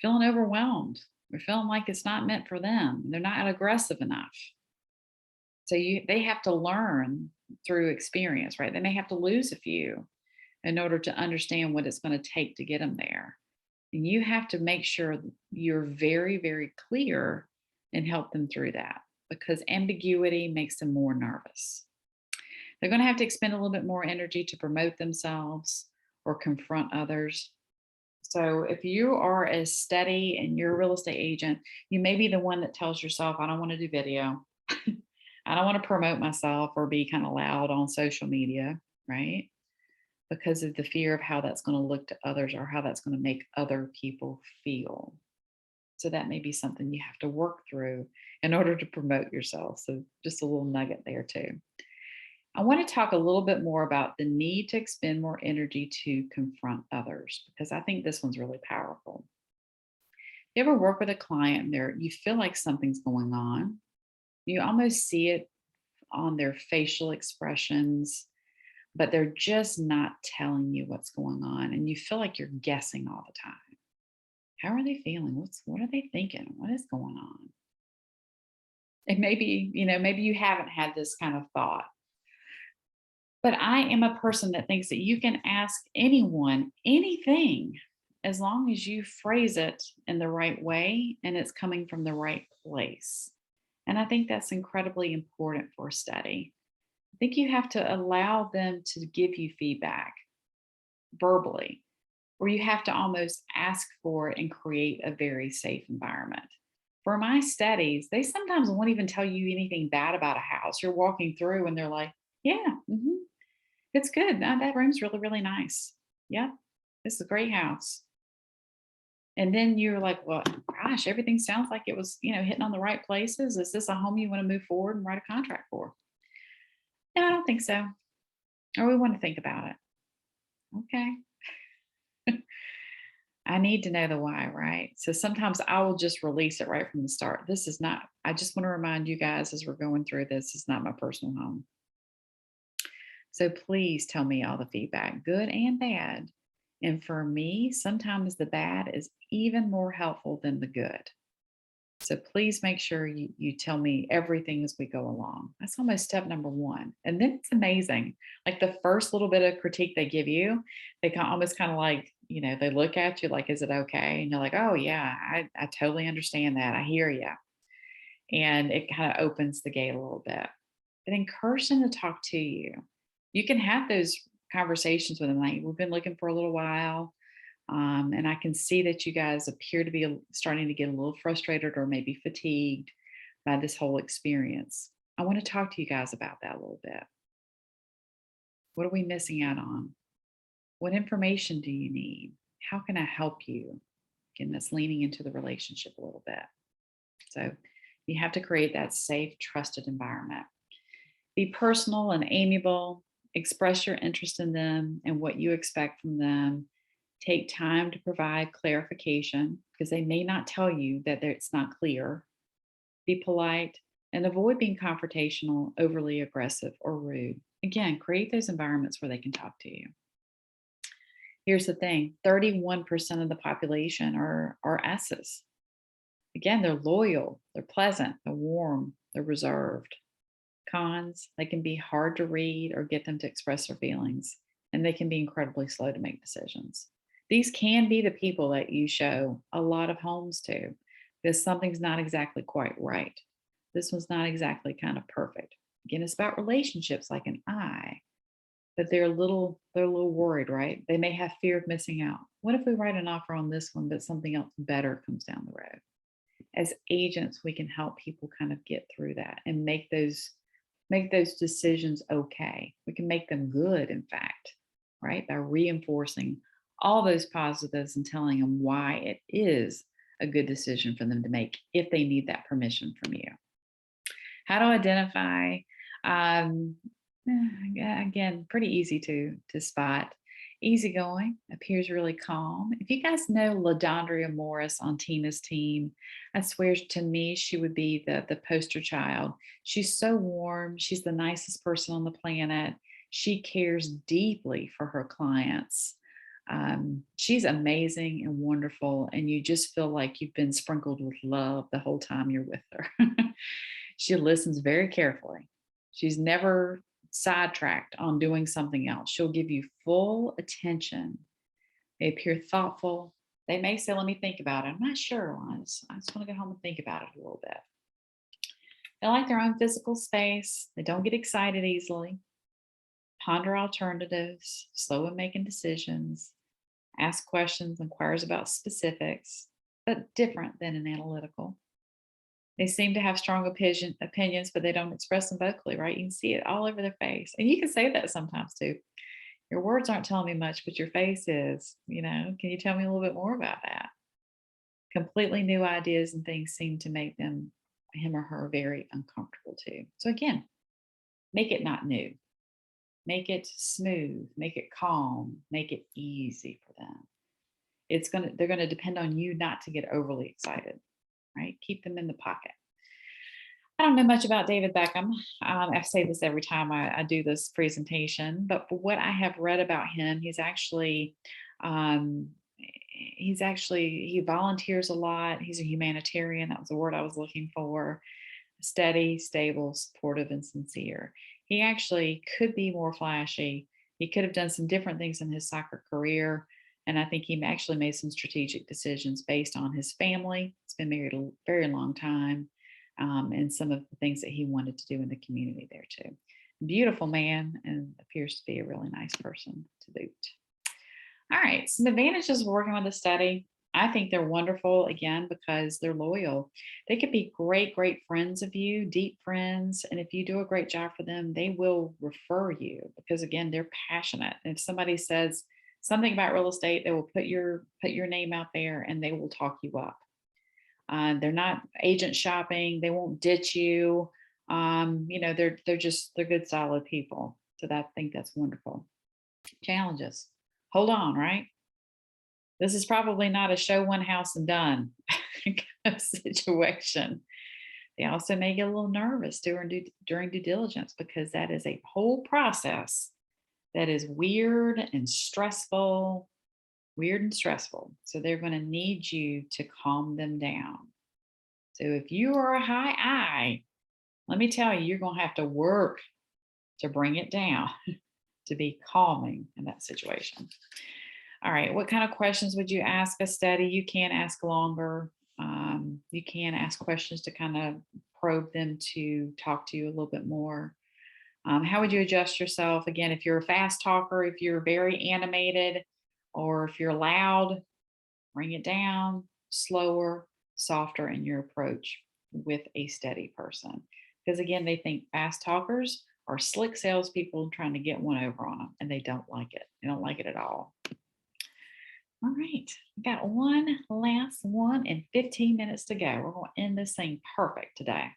Feeling overwhelmed. They're feeling like it's not meant for them. They're not aggressive enough. So they have to learn through experience, right? They may have to lose a few in order to understand what it's going to take to get them there. And you have to make sure you're very, very clear and help them through that because ambiguity makes them more nervous. They're going to have to expend a little bit more energy to promote themselves or confront others. So if you are as steady and you're a real estate agent, you may be the one that tells yourself, I don't want to do video. I don't want to promote myself or be kind of loud on social media, right? Because of the fear of how that's going to look to others or how that's going to make other people feel. So that may be something you have to work through in order to promote yourself. So just a little nugget there too. I want to talk a little bit more about the need to expend more energy to confront others because I think this one's really powerful. You ever work with a client and you feel like something's going on? You almost see it on their facial expressions, but they're just not telling you what's going on. And you feel like you're guessing all the time. How are they feeling? What are they thinking? What is going on? And maybe you haven't had this kind of thought. But I am a person that thinks that you can ask anyone anything as long as you phrase it in the right way and it's coming from the right place. And I think that's incredibly important for a study. I think you have to allow them to give you feedback verbally. where you have to almost ask for it and create a very safe environment. For my studies, they sometimes won't even tell you anything bad about a house. You're walking through and they're like, yeah, it's good. That room's really, really nice. Yeah, this is a great house. And then you're like, well, gosh, everything sounds like it was, hitting on the right places. Is this a home you want to move forward and write a contract for? No, I don't think so. Or we want to think about it. Okay. I need to know the why, right? So sometimes I will just release it right from the start. This is not, I just want to remind you guys as we're going through this, is not my personal home. So please tell me all the feedback, good and bad. And for me, sometimes the bad is even more helpful than the good. So please make sure you tell me everything as we go along. That's almost step number one. And then it's amazing. Like the first little bit of critique they give you, they almost kind of like, they look at you like, is it okay? And you're like, oh, yeah, I totally understand that. I hear you. And it kind of opens the gate a little bit. But encourage them to talk to you. You can have those conversations with them. Like, we've been looking for a little while. And I can see that you guys appear to be starting to get a little frustrated or maybe fatigued by this whole experience. I want to talk to you guys about that a little bit. What are we missing out on? What information do you need? How can I help you? Again, that's leaning into the relationship a little bit. So you have to create that safe, trusted environment. Be personal and amiable. Express your interest in them and what you expect from them. Take time to provide clarification because they may not tell you that it's not clear. Be polite and avoid being confrontational, overly aggressive, or rude. Again, create those environments where they can talk to you. Here's the thing, 31% of the population are S's. Again, they're loyal, they're pleasant, they're warm, they're reserved. Cons, they can be hard to read or get them to express their feelings, and they can be incredibly slow to make decisions. These can be the people that you show a lot of homes to because something's not exactly quite right. This one's not exactly kind of perfect. Again, it's about relationships like an eye, but they're a little worried, right? They may have fear of missing out. What if we write an offer on this one, but something else better comes down the road? As agents, we can help people kind of get through that and make those decisions okay. We can make them good, in fact, right? By reinforcing all those positives and telling them why it is a good decision for them to make if they need that permission from you. How to identify, um, again, pretty easy to spot. Easygoing, appears really calm. If you guys know LaDondria Morris on Tina's team, I swear to me, she would be the poster child. She's so warm. She's the nicest person on the planet. She cares deeply for her clients. She's amazing and wonderful, and you just feel like you've been sprinkled with love the whole time you're with her. She listens very carefully. She's never sidetracked on doing something else. She'll give you full attention. They appear thoughtful. They may say, let me think about it. I'm not sure. I just want to go home and think about it a little bit. They like their own physical space. They don't get excited easily. Ponder alternatives, slow in making decisions, ask questions, inquires about specifics, but different than an analytical. They seem to have strong opinions, but they don't express them vocally, right? You can see it all over their face. And you can say that sometimes too. Your words aren't telling me much, but your face is, can you tell me a little bit more about that? Completely new ideas and things seem to make him or her very uncomfortable too. So again, make it not new. Make it smooth, make it calm, make it easy for them. They're gonna depend on you not to get overly excited, right? Keep them in the pocket. I don't know much about David Beckham. I say this every time I do this presentation, but for what I have read about him, um, he volunteers a lot. He's a humanitarian. That was the word I was looking for. Steady, stable, supportive, and sincere. He actually could be more flashy. He could have done some different things in his soccer career. And I think he actually made some strategic decisions based on his family. He's been married a very long time, and some of the things that he wanted to do in the community there too. Beautiful man and appears to be a really nice person to boot. All right. Some advantages of working with a steady. I think they're wonderful again because they're loyal. They could be great, great friends of you, deep friends. And if you do a great job for them, they will refer you because again, they're passionate. If somebody says something about real estate, they will put your name out there and they will talk you up. They're not agent shopping. They won't ditch you. They're good, solid people. So that I think that's wonderful. Challenges. Hold on, right? This is probably not a show one house and done kind of situation. They also may get a little nervous during due diligence because that is a whole process that is weird and stressful. So they're going to need you to calm them down. So if you are a high I, let me tell you, you're going to have to work to bring it down to be calming in that situation. All right. What kind of questions would you ask a study? You can ask longer. You can ask questions to kind of probe them to talk to you a little bit more. How would you adjust yourself? Again, if you're a fast talker, if you're very animated, or if you're loud, bring it down, slower, softer in your approach with a steady person. Because again, they think fast talkers are slick salespeople trying to get one over on them, and they don't like it. They don't like it at all. All right, we got one last one and 15 minutes to go. We're going to end this thing perfect today.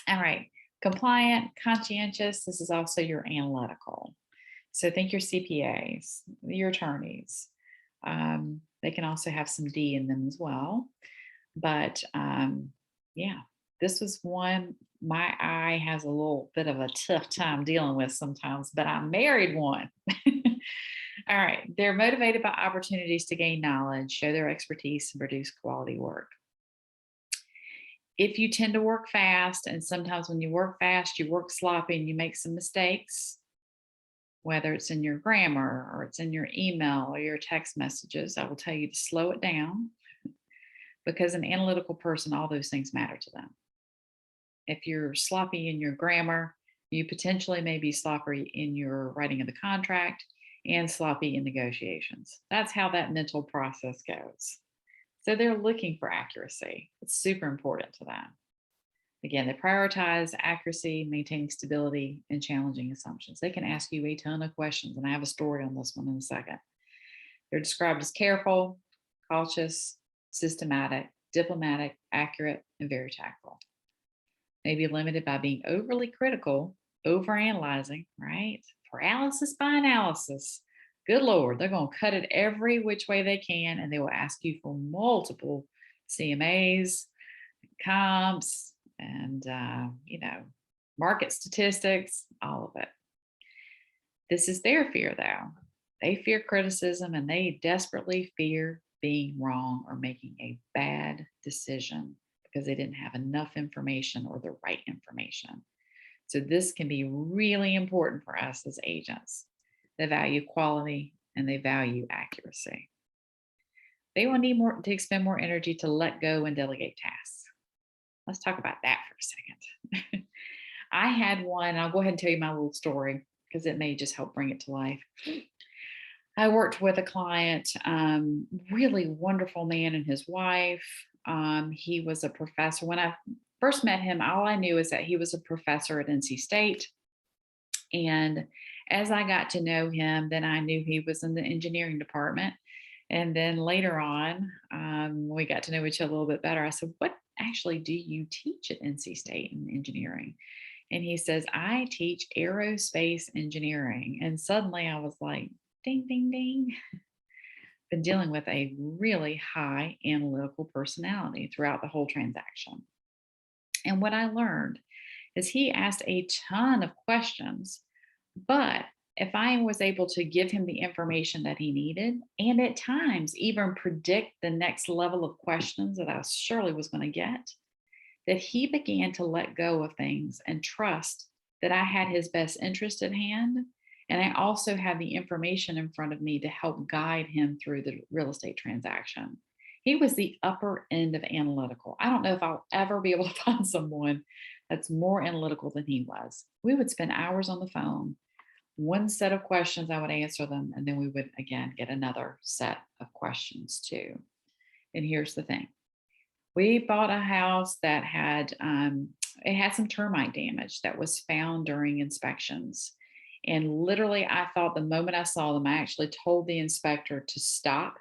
All right, compliant, conscientious. This is also your analytical. So think your CPAs, your attorneys. They can also have some D in them as well. But yeah, this was one my eye has a little bit of a tough time dealing with sometimes, but I married one. All right. They're motivated by opportunities to gain knowledge, show their expertise, and produce quality work. If you tend to work fast, and sometimes when you work fast, you work sloppy and you make some mistakes, whether it's in your grammar or it's in your email or your text messages, I will tell you to slow it down because an analytical person, all those things matter to them. If you're sloppy in your grammar, you potentially may be sloppy in your writing of the contract and sloppy in negotiations. That's how that mental process goes. So they're looking for accuracy. It's super important to them. Again, they prioritize accuracy, maintaining stability, and challenging assumptions. They can ask you a ton of questions, and I have a story on this one in a second. They're described as careful, cautious, systematic, diplomatic, accurate, and very tactful. May be limited by being overly critical, overanalyzing, right? Paralysis by analysis. Good Lord, they're going to cut it every which way they can, and they will ask you for multiple CMAs, comps, and market statistics, all of it. This is their fear, though. They fear criticism, and they desperately fear being wrong or making a bad decision because they didn't have enough information or the right information. So this can be really important for us as agents. They value quality and they value accuracy. They will need more to expend more energy to let go and delegate tasks. Let's talk about that for a second. I had one, I'll go ahead and tell you my little story because it may just help bring it to life. I worked with a client, really wonderful man and his wife. He was a professor. When I first met him, all I knew is that he was a professor at NC State. And as I got to know him, then I knew he was in the engineering department. And then later on, we got to know each other a little bit better. I said, "What actually do you teach at NC State in engineering?" And he says, "I teach aerospace engineering." And suddenly I was like, ding, ding, ding. Been dealing with a really high analytical personality throughout the whole transaction. And what I learned is he asked a ton of questions, but if I was able to give him the information that he needed, and at times even predict the next level of questions that I surely was going to get, that he began to let go of things and trust that I had his best interest at hand. And I also had the information in front of me to help guide him through the real estate transaction. He was the upper end of analytical. I don't know if I'll ever be able to find someone that's more analytical than he was. We would spend hours on the phone One set of questions, I would answer them, and then we would again get another set of questions too. And here's the thing. We bought a house that had it had some termite damage that was found during inspections. And literally, I thought the moment I saw them, I actually told the inspector to stop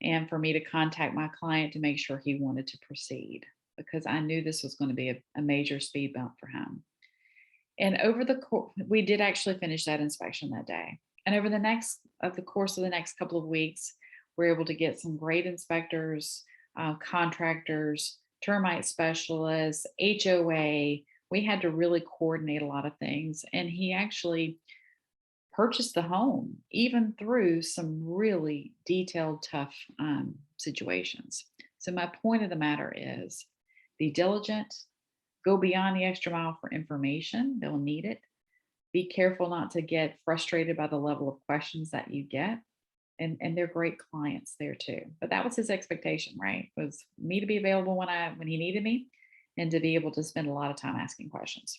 and for me to contact my client to make sure he wanted to proceed because I knew this was going to be a major speed bump for him. And over the course, we did actually finish that inspection that day. And over the course of the next couple of weeks, we're able to get some great inspectors, contractors, termite specialists, HOA. We had to really coordinate a lot of things. And he actually purchased the home, even through some really detailed, tough situations. So, my point of the matter is be diligent, go beyond the extra mile for information. They'll need it. Be careful not to get frustrated by the level of questions that you get. And they're great clients there too. But that was his expectation, right? Was me to be available when he needed me and to be able to spend a lot of time asking questions.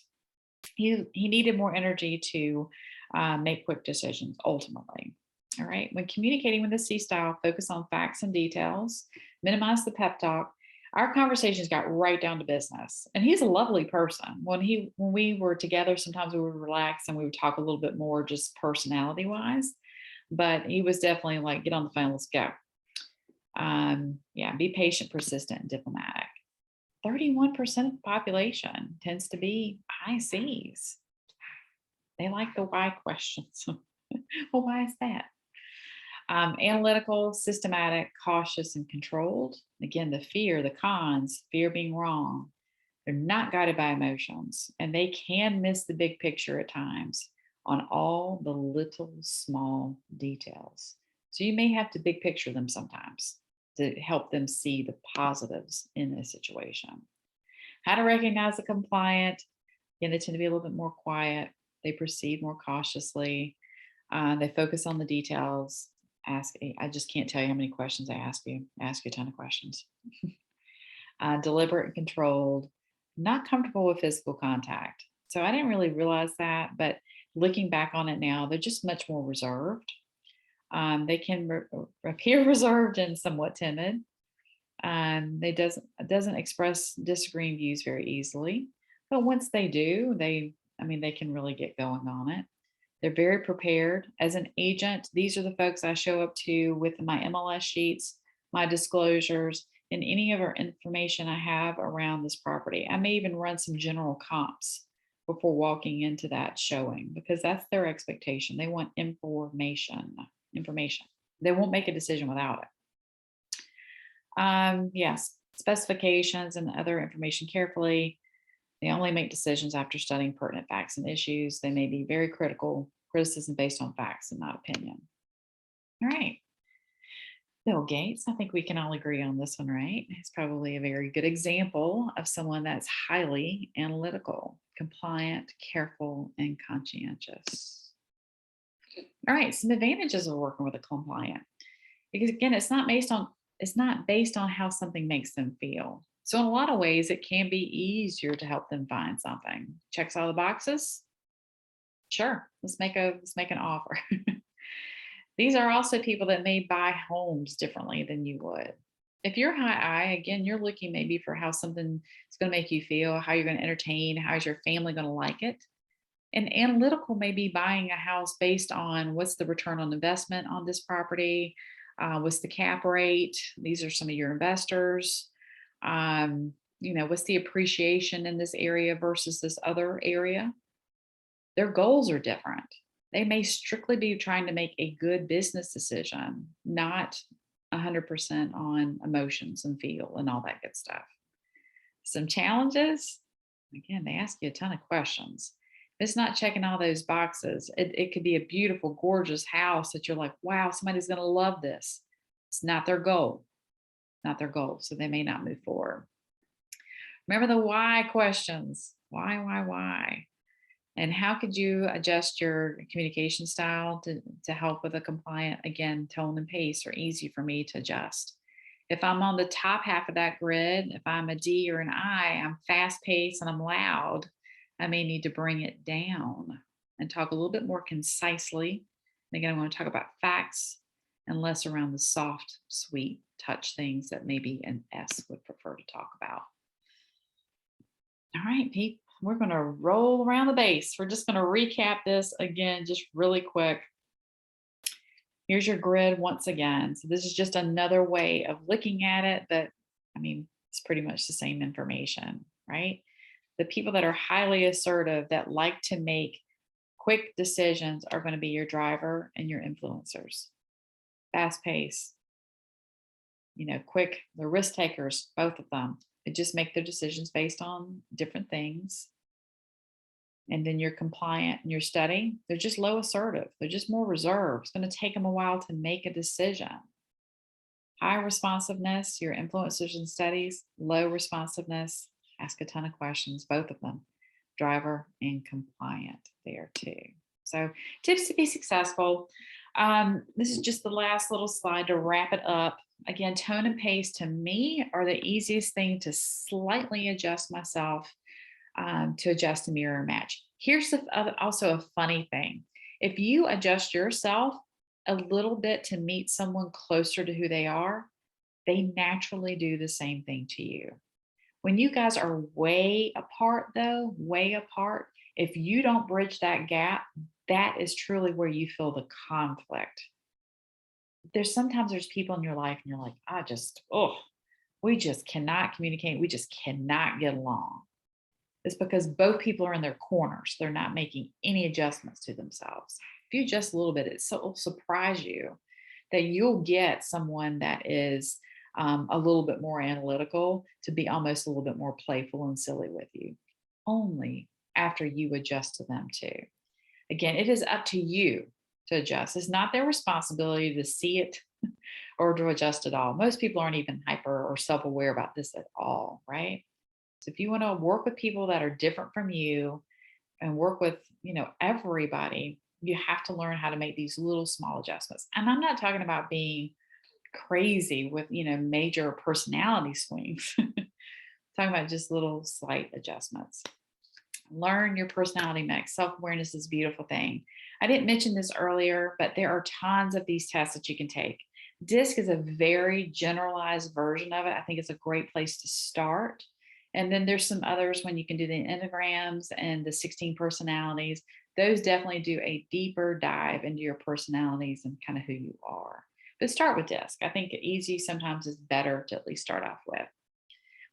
He needed more energy to make quick decisions ultimately. All right. When communicating with the C style, focus on facts and details, minimize the pep talk. Our conversations got right down to business. And he's a lovely person. When we were together, sometimes we would relax and we would talk a little bit more just personality wise. But he was definitely like, get on the phone, let's go. Yeah, be patient, persistent, and diplomatic. 31% of the population tends to be high Cs. They like the why questions. Well, why is that? Analytical, systematic, cautious, and controlled. Again, the fear, the cons, fear being wrong. They're not guided by emotions, and they can miss the big picture at times on all the little small details. So you may have to big picture them sometimes to help them see the positives in a situation. How to recognize a compliant. Again, they tend to be a little bit more quiet. They proceed more cautiously. They focus on the details. I just can't tell you how many questions I ask you. I ask you a ton of questions. Deliberate and controlled. Not comfortable with physical contact. So I didn't really realize that, but looking back on it now, they're just much more reserved. They can appear reserved and somewhat timid. They doesn't express disagreeing views very easily, but once they do, they can really get going on it. They're very prepared. As an agent, these are the folks I show up to with my MLS sheets, my disclosures, and any of our information I have around this property. I may even run some general comps before walking into that showing because that's their expectation. They want information. They won't make a decision without it. Yes, specifications and other information carefully. They only make decisions after studying pertinent facts and issues. They may be very criticism based on facts and not opinion. All right. Bill Gates, I think we can all agree on this one, right? He's probably a very good example of someone that's highly analytical, compliant, careful, and conscientious. All right, some advantages of working with a compliant. Because again, it's not based on how something makes them feel. So in a lot of ways, it can be easier to help them find something. Checks all the boxes. Sure, let's make an offer. These are also people that may buy homes differently than you would. If you're high I, again, you're looking maybe for how something is going to make you feel, how you're going to entertain, how is your family going to like it. And analytical may be buying a house based on what's the return on investment on this property, what's the cap rate. These are some of your investors. What's the appreciation in this area versus this other area? Their goals are different. They may strictly be trying to make a good business decision, not 100% on emotions and feel and all that good stuff. Some challenges, again, they ask you a ton of questions. If it's not checking all those boxes, it could be a beautiful, gorgeous house that you're like, wow, somebody's going to love this. It's not their goal, So they may not move forward. Remember the why questions. Why? And how could you adjust your communication style to help with a compliant? Again, tone and pace are easy for me to adjust. If I'm on the top half of that grid, if I'm a D or an I, I'm fast paced and I'm loud. I may need to bring it down. and talk a little bit more concisely. And again, I want to talk about facts and less around the soft, sweet touch things that maybe an S would prefer to talk about. All right, Pete, we're going to roll around the base. We're just going to recap this again, just really quick. Here's your grid once again. So this is just another way of looking at it, but I mean, it's pretty much the same information, right? The people that are highly assertive, that like to make quick decisions, are going to be your driver and your influencers. Fast pace, quick, the risk takers, both of them. They just make their decisions based on different things. And then you're compliant and you're steady. They're just low assertive. They're just more reserved. It's going to take them a while to make a decision. High responsiveness, your influencers and steadies. Low responsiveness, ask a ton of questions, both of them. Driver and compliant there too. So tips to be successful. This is just the last little slide to wrap it up. Again, tone and pace to me are the easiest thing to slightly adjust myself, to adjust to mirror match. Here's also a funny thing. If you adjust yourself a little bit to meet someone closer to who they are, they naturally do the same thing to you. When you guys are way apart though, way apart, if you don't bridge that gap, that is truly where you feel the conflict. Sometimes there's people in your life and you're like, we just cannot communicate. We just cannot get along. It's because both people are in their corners. They're not making any adjustments to themselves. If you adjust a little bit, it'll surprise you that you'll get someone that is a little bit more analytical to be almost a little bit more playful and silly with you, only after you adjust to them too. Again, it is up to you to adjust. It's not their responsibility to see it or to adjust at all. Most people aren't even hyper or self-aware about this at all, right? So if you want to work with people that are different from you and work with, everybody, you have to learn how to make these little small adjustments. And I'm not talking about being crazy with, major personality swings. Talking about just little slight adjustments. Learn your personality mix. Self-awareness is a beautiful thing. I didn't mention this earlier, but there are tons of these tests that you can take. DISC is a very generalized version of it. I think it's a great place to start. And then there's some others when you can do the enneagrams and the 16 personalities. Those definitely do a deeper dive into your personalities and kind of who you are. But start with DISC. I think easy sometimes is better to at least start off with.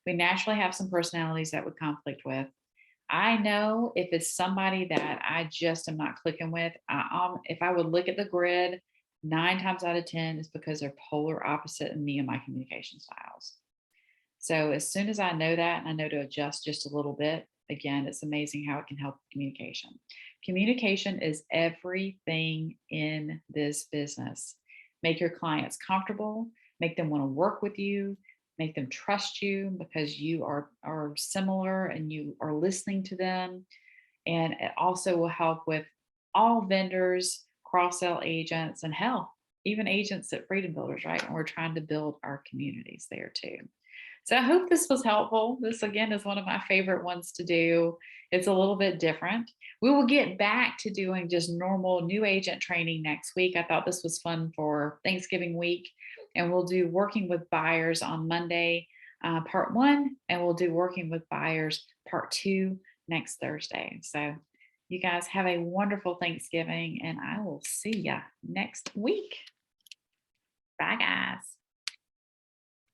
We naturally have some personalities that would conflict with. I know if it's somebody that I just am not clicking with, if I would look at the grid, 9 times out of 10 is because they're polar opposite in me and my communication styles. So as soon as I know that and I know to adjust just a little bit, again, it's amazing how it can help communication. Communication is everything in this business. Make your clients comfortable, make them want to work with you, make them trust you because you are similar and you are listening to them. And it also will help with all vendors, cross-sell agents, and hell, even agents at Freedom Builders, right? And we're trying to build our communities there too. So I hope this was helpful. This again is one of my favorite ones to do. It's a little bit different. We will get back to doing just normal new agent training next week. I thought this was fun for Thanksgiving week. And we'll do working with buyers on Monday, part 1, and we'll do working with buyers part 2 next Thursday. So you guys have a wonderful Thanksgiving and I will see ya next week. Bye guys.